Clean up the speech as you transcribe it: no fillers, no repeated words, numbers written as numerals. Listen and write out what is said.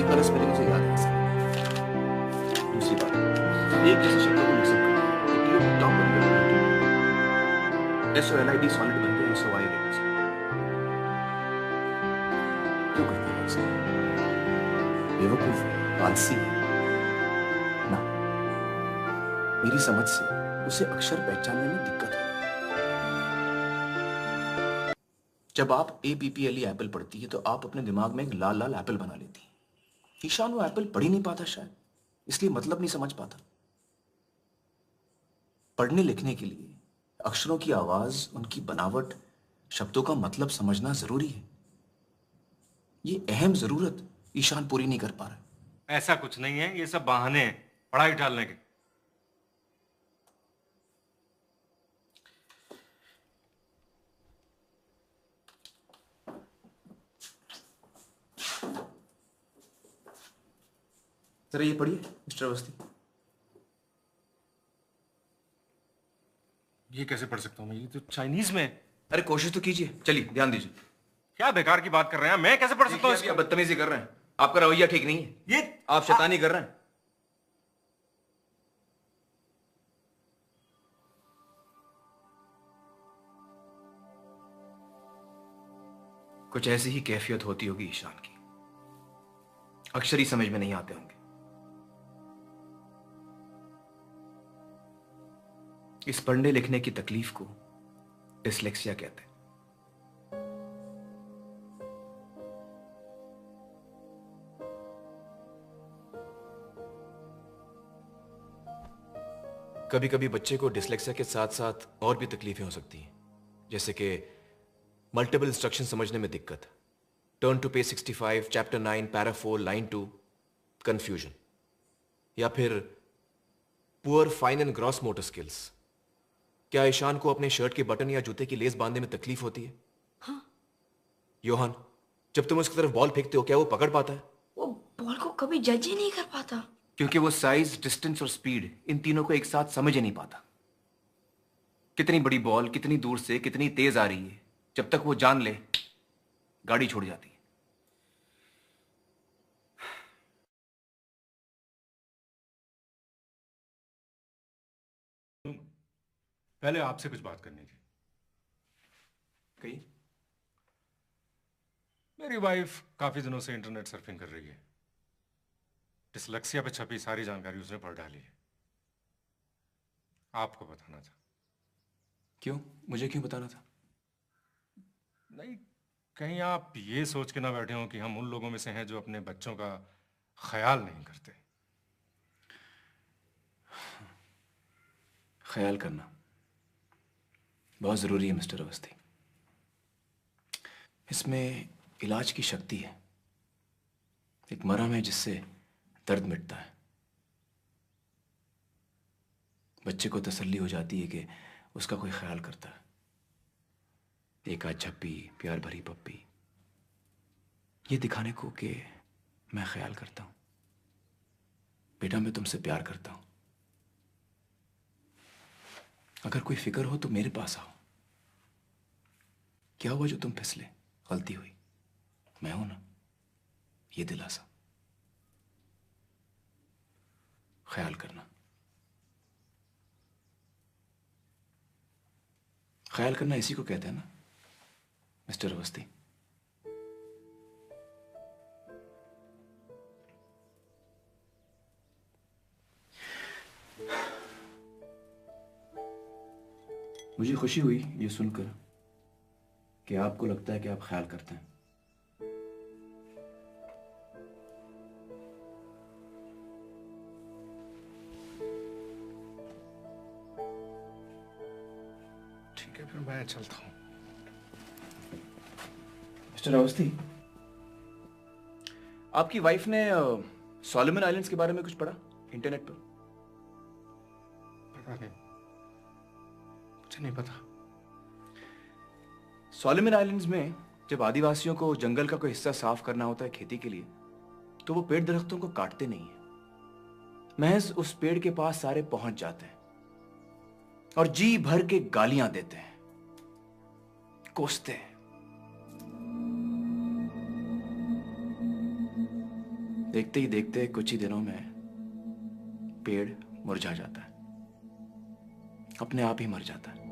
एक गलत स्पेलिंग मुझे याद है। दूसरी बात, एक जैसे शब्दों को मिक्सअप करना, टॉप बनकर SOLID सॉलिड बनते हैं SOI लेकर। क्यों करते हैं ऐसा? बेवकूफ है, आलसी है ना। मेरी समझ से उसे अक्षर पहचानने में दिक्कत है। जब आप APPLE एप्पल पढ़ती है तो आप अपने दिमाग में एक लाल लाल एप्पल बना लेती है। ईशान वो एप्पल पढ़ ही नहीं पाता, शायद इसलिए मतलब नहीं समझ पाता। पढ़ने लिखने के लिए अक्षरों की आवाज, उनकी बनावट, शब्दों का मतलब समझना जरूरी है। ये अहम जरूरत ईशान पूरी नहीं कर पा रहा। ऐसा कुछ नहीं है, ये सब बहाने हैं पढ़ाई टालने के। जरा ये पढ़िए मिस्टर अवस्थी। ये कैसे पढ़ सकता हूँ मैं? ये तो चाइनीज में है। अरे कोशिश तो कीजिए, चलिए ध्यान दीजिए। क्या बेकार की बात कर रहे हैं, मैं कैसे पढ़ सकता हूँ देखिए, आप बदतमीजी कर रहे हैं, आपका रवैया ठीक नहीं है, ये आप शैतानी कर रहे हैं। कुछ ऐसी ही कैफियत होती होगी ईशान की, अक्षर ही समझ में नहीं आते होंगे। इस पढ़ने लिखने की तकलीफ को डिसलेक्सिया कहते हैं। कभी कभी बच्चे को डिसलेक्सिया के साथ साथ और भी तकलीफें हो सकती हैं, जैसे कि मल्टीपल इंस्ट्रक्शन समझने में दिक्कत, turn to page 65, chapter 9, para 4, line 2, confusion, या फिर poor fine and gross motor skills. क्या ईशान को अपने शर्ट के बटन या जूते की लेस बांधने में तकलीफ होती है? हाँ। योहान, जब तुम उसकी तरफ बॉल फेंकते हो क्या वो पकड़ पाता है? वो बॉल को कभी जज ही नहीं कर पाता। क्योंकि वो साइज, डिस्टेंस और स्पीड, इन तीनों को एक साथ समझ ही नहीं पाता। कितनी बड़ी बॉल कितनी दूर से कितनी तेज आ रही है, जब तक वो जान ले, गाड़ी छोड़ जाती है। पहले आपसे कुछ बात करनी थी। कही? मेरी वाइफ काफी दिनों से इंटरनेट सर्फिंग कर रही है। डिसलेक्सिया पे छपी सारी जानकारी उसने पढ़ डाली है। आपको बताना था। क्यों? मुझे क्यों बताना था? नहीं, कहीं आप ये सोच के ना बैठे हो कि हम उन लोगों में से हैं जो अपने बच्चों का ख्याल नहीं करते। ख्याल करना बहुत जरूरी है मिस्टर अवस्थी। इसमें इलाज की शक्ति है, एक मरहम है जिससे दर्द मिटता है। बच्चे को तसल्ली हो जाती है कि उसका कोई ख्याल करता है। एक आध झप्पी, प्यार भरी पप्पी, ये दिखाने को कि मैं ख्याल करता हूं, बेटा मैं तुमसे प्यार करता हूं। अगर कोई फिक्र हो तो मेरे पास आओ। क्या हुआ जो तुम फिसले? गलती हुई, मैं हूं ना, ये दिलासा। ख्याल करना, ख्याल करना इसी को कहते हैं ना मिस्टर अवस्थी। मुझे खुशी हुई ये सुनकर कि आपको लगता है कि आप ख्याल करते हैं। ठीक है, फिर मैं चलता हूं। मिस्टर अवस्थी, आपकी वाइफ ने सोलोमन आइलैंड्स के बारे में कुछ पढ़ा इंटरनेट पर? पता नहीं, मुझे नहीं पता। सोलोमन आइलैंड्स में जब आदिवासियों को जंगल का कोई हिस्सा साफ करना होता है खेती के लिए, तो वो पेड़ दरख्तों को काटते नहीं है, महज उस पेड़ के पास सारे पहुंच जाते हैं और जी भर के गालियां देते हैं, कोसते हैं। देखते ही देखते कुछ ही दिनों में पेड़ मुरझा जाता है, अपने आप ही मर जाता है।